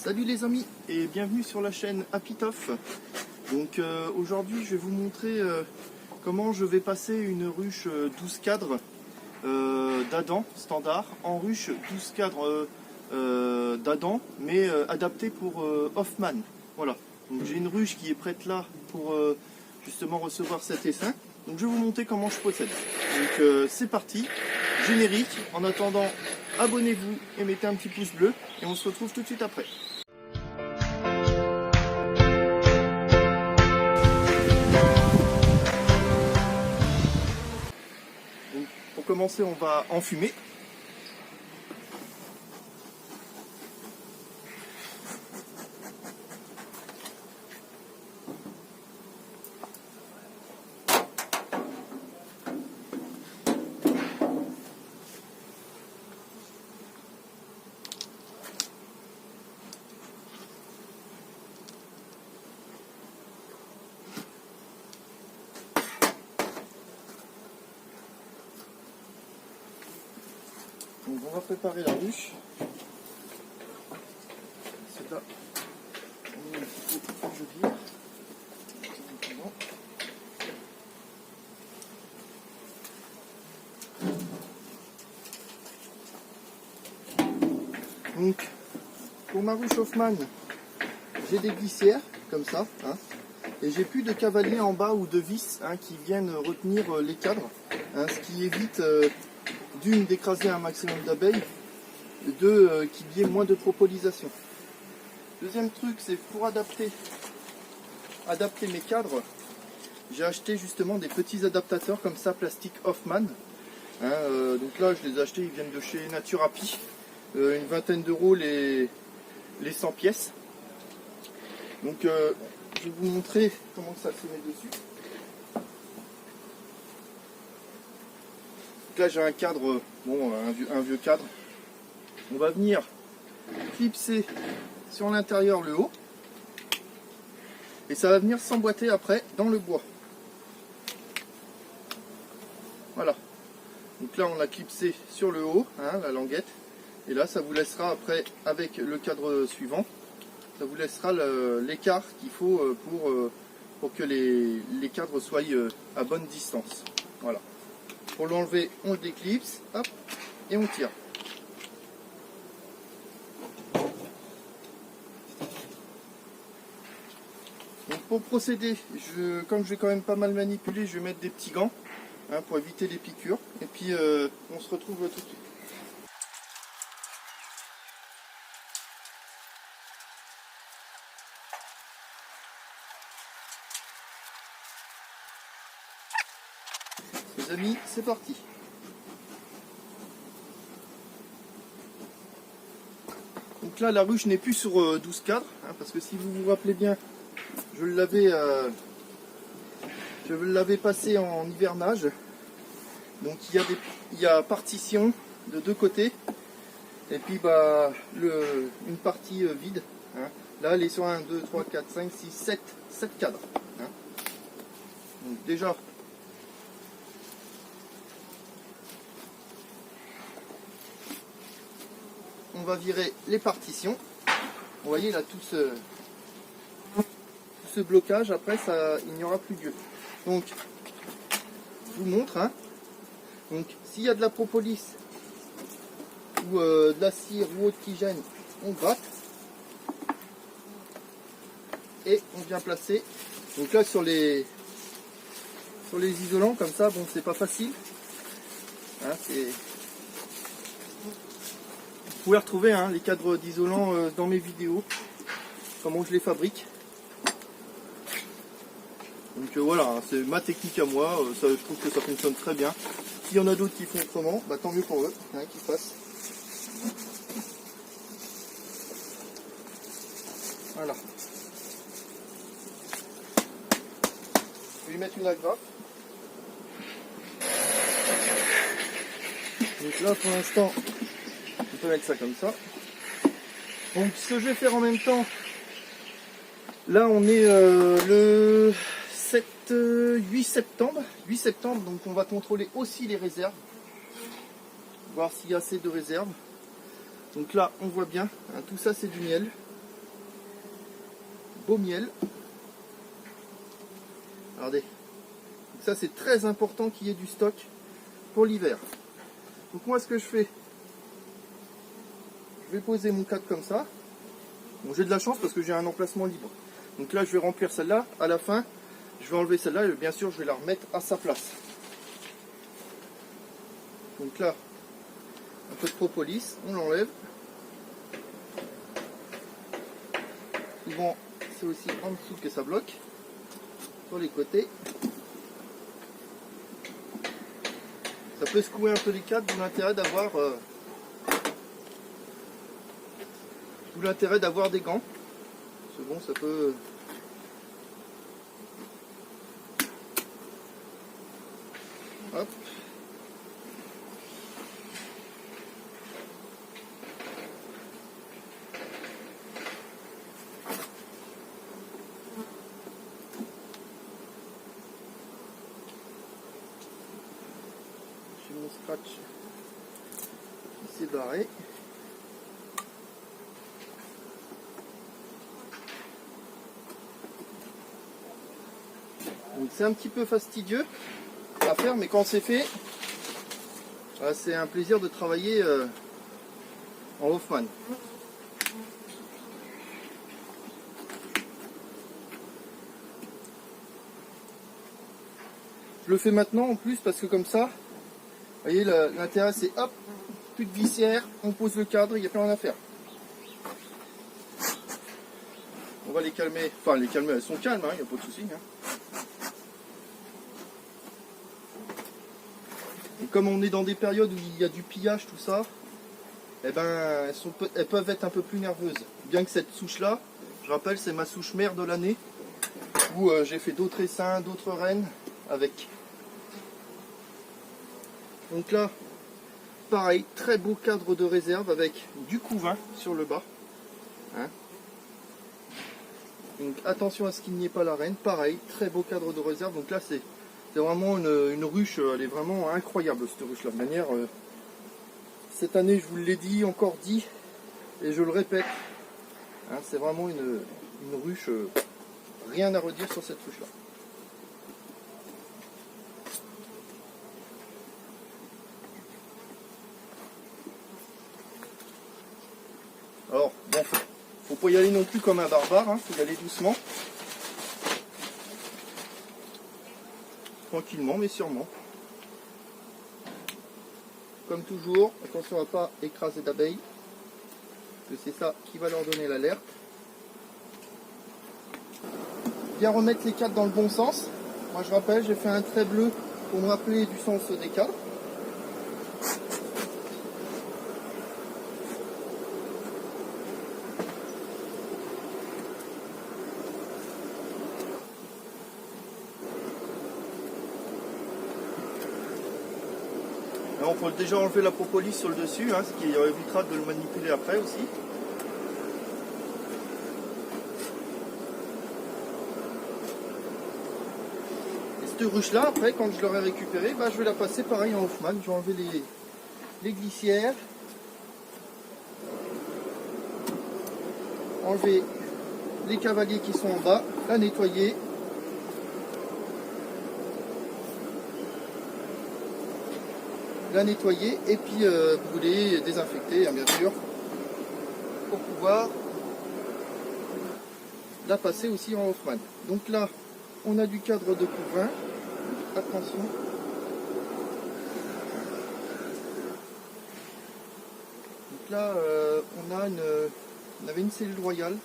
Salut les amis et bienvenue sur la chaîne Apitof. Donc aujourd'hui je vais vous montrer comment je vais passer une ruche 12 cadres d'Adam standard en ruche 12 cadres d'Adam mais adaptée pour Hoffman. Voilà, donc j'ai une ruche qui est prête là pour justement recevoir cet essaim. Donc je vais vous montrer comment je procède. Donc c'est parti, générique. En attendant, abonnez-vous et mettez un petit pouce bleu et on se retrouve tout de suite après. Donc, pour commencer, on va enfumer. Donc on va préparer la ruche. C'est là. On met un petit peu de vire. Donc pour ma ruche Hoffman, j'ai des glissières comme ça, hein, et j'ai plus de cavaliers en bas ou de vis qui viennent retenir les cadres, ce qui évite d'une d'écraser un maximum d'abeilles, deux qu'il y ait moins de propolisation. Deuxième truc, c'est pour adapter mes cadres, j'ai acheté justement des petits adaptateurs comme ça, plastique Hoffman. Donc là, je les ai achetés, ils viennent de chez Naturapi, une vingtaine d'euros les 100 pièces. Donc je vais vous montrer comment ça se met dessus. Donc là j'ai un cadre, un vieux cadre. On va venir clipser sur l'intérieur le haut. Et ça va venir s'emboîter après dans le bois. Voilà. Donc là on a clipsé sur le haut, la languette. Et là ça vous laissera après, avec le cadre suivant, ça vous laissera l'écart qu'il faut pour que les cadres soient à bonne distance. Voilà. Pour l'enlever, on le déclipse, hop, et on tire. Donc pour procéder, comme je vais quand même pas mal manipuler, je vais mettre des petits gants pour éviter les piqûres. Et puis on se retrouve tout de suite. Les amis, c'est parti. Donc là, la ruche n'est plus sur 12 cadres, parce que si vous vous rappelez bien, je l'avais passé en hivernage. Donc il y a partition de deux côtés, et puis une partie vide. Là, elle est sur 1, 2, 3, 4, 5, 6, 7 cadres. Donc déjà, on va virer les partitions. Vous voyez là tout ce blocage, après il n'y aura plus lieu. Donc je vous montre. Donc s'il y a de la propolis ou de la cire ou autre qui gêne, on gratte et on vient placer. Donc là sur les isolants comme ça, bon c'est pas facile. Vous pouvez retrouver les cadres d'isolants dans mes vidéos, comment je les fabrique. Donc voilà, c'est ma technique à moi, je trouve que ça fonctionne très bien. S'il y en a d'autres qui font autrement, tant mieux pour eux, qu'ils fassent. Voilà. Je vais lui mettre une agrafe. Donc là pour l'instant, on peut mettre ça comme ça. Donc ce que je vais faire en même temps, là on est le 8 septembre, donc on va contrôler aussi les réserves, voir s'il y a assez de réserves. Donc là on voit bien, tout ça c'est du miel. beau miel. Regardez. Donc ça c'est très important qu'il y ait du stock pour l'hiver. Donc moi ce que je fais, je vais poser mon cadre comme ça. Bon, j'ai de la chance parce que j'ai un emplacement libre. Donc là je vais remplir celle-là. À la fin, je vais enlever celle-là et bien sûr je vais la remettre à sa place. Donc là, un peu de propolis, on l'enlève. Souvent c'est aussi en dessous que ça bloque. Sur les côtés. Ça peut secouer un peu les cadres, d'où l'intérêt d'avoir des gants. C'est bon, ça peut. Hop. J'ai mon scratch qui s'est barré. Donc c'est un petit peu fastidieux à faire, mais quand c'est fait, c'est un plaisir de travailler en Hoffman. Je le fais maintenant en plus parce que comme ça, vous voyez, l'intérêt c'est hop, plus de glissière, on pose le cadre, il n'y a plus rien à faire. On va les calmer, enfin les calmer, elles sont calmes, il n'y a pas de souci. Et comme on est dans des périodes où il y a du pillage, tout ça, eh ben, elles peuvent être un peu plus nerveuses. Bien que cette souche-là, je rappelle, c'est ma souche mère de l'année, où j'ai fait d'autres essaims, d'autres rennes avec. Donc là, pareil, très beau cadre de réserve avec du couvain sur le bas. Donc attention à ce qu'il n'y ait pas la reine. Pareil, très beau cadre de réserve. Donc là, c'est vraiment une ruche, elle est vraiment incroyable cette ruche-là. De manière, cette année, je vous l'ai dit, encore dit, et je le répète, c'est vraiment une ruche, rien à redire sur cette ruche-là. Alors, bon, faut pas y aller non plus comme un barbare, faut y aller doucement. Tranquillement, mais sûrement. Comme toujours, attention à ne pas écraser d'abeilles, parce que c'est ça qui va leur donner l'alerte. Bien remettre les cadres dans le bon sens. Moi je rappelle, j'ai fait un trait bleu pour me rappeler du sens des cadres. Là, on peut déjà enlever la propolis sur le dessus, ce qui évitera de le manipuler après aussi. Cette ruche là, après quand je l'aurai récupérée, je vais la passer pareil en Hoffman. Je vais enlever les glissières, enlever les cavaliers qui sont en bas, la nettoyer, et puis brûler, désinfecter bien sûr, pour pouvoir la passer aussi en Hoffman. Donc là on a du cadre de couvain. Attention. Donc là, on avait une cellule royale.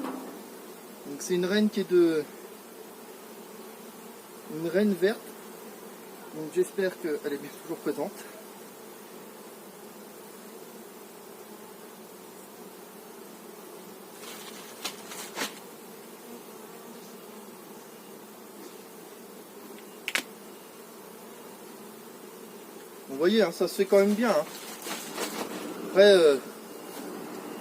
Donc c'est une reine qui est une reine verte. Donc j'espère qu'elle est bien toujours présente. Vous voyez, ça se fait quand même bien. Après,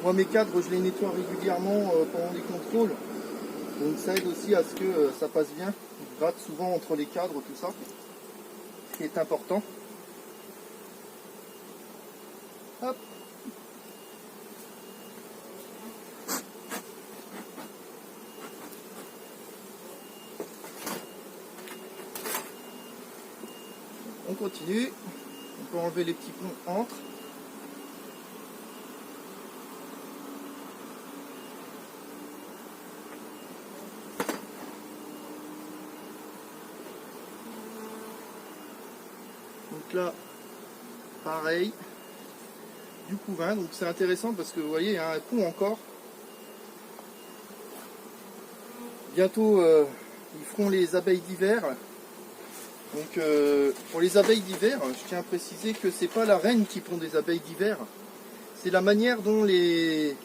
moi mes cadres, je les nettoie régulièrement pendant les contrôles. Donc ça aide aussi à ce que ça passe bien. Je gratte souvent entre les cadres, tout ça. Ce qui est important. Hop. continue. On peut enlever les petits plombs entre. Donc là, pareil, du couvain. Donc c'est intéressant parce que vous voyez, il y a un pont encore. Bientôt, ils feront les abeilles d'hiver. Donc pour les abeilles d'hiver, je tiens à préciser que c'est pas la reine qui pond des abeilles d'hiver. C'est la manière dont les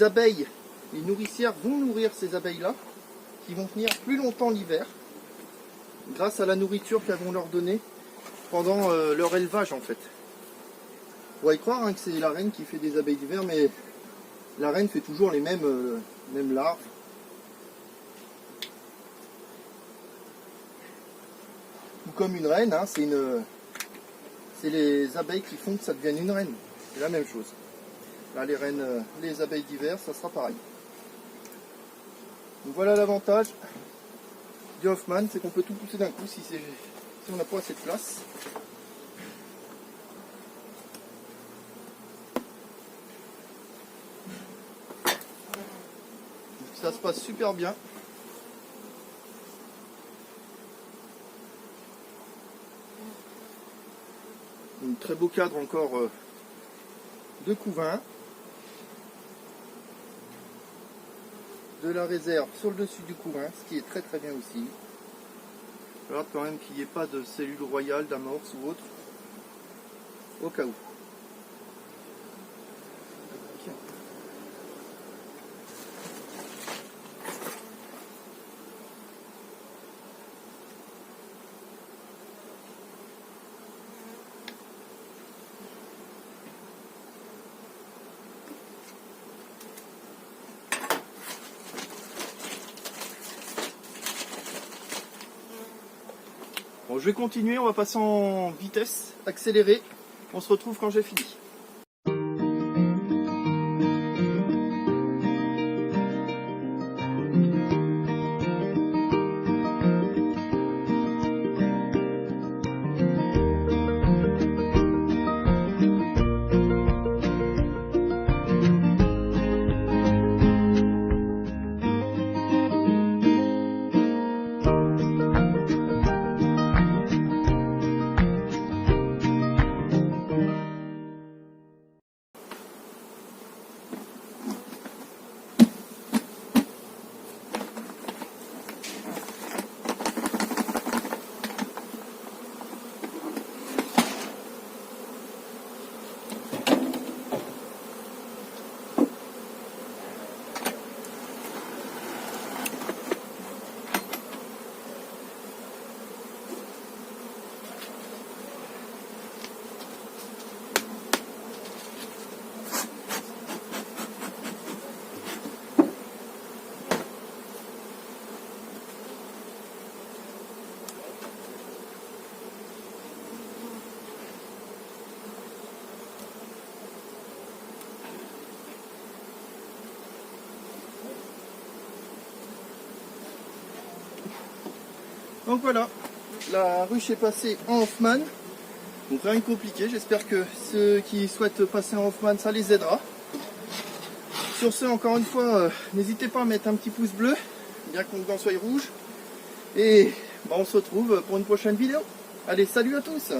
abeilles, les nourricières vont nourrir ces abeilles-là, qui vont tenir plus longtemps l'hiver, grâce à la nourriture qu'elles vont leur donner pendant leur élevage en fait. On va y croire hein, que c'est la reine qui fait des abeilles d'hiver, mais la reine fait toujours les mêmes larves. Ou comme une reine, hein, c'est les abeilles qui font que ça devienne une reine. C'est la même chose. Là les reines, les abeilles d'hiver, ça sera pareil. Donc voilà l'avantage du Hoffmann, c'est qu'on peut tout pousser d'un coup si on n'a pas assez de place. Donc ça se passe super bien. Un très beau cadre encore de couvain. De la réserve sur le dessus du couvain, ce qui est très très bien aussi. Je regarde quand même qu'il n'y ait pas de cellules royales, d'amorce ou autre, au cas où. Bon, je vais continuer, on va passer en vitesse, accélérée. On se retrouve quand j'ai fini. Donc voilà, la ruche est passée en Hoffmann, donc rien de compliqué, j'espère que ceux qui souhaitent passer en Hoffmann, ça les aidera. Sur ce, encore une fois, n'hésitez pas à mettre un petit pouce bleu, bien que mon gant soit rouge, et on se retrouve pour une prochaine vidéo. Allez, salut à tous!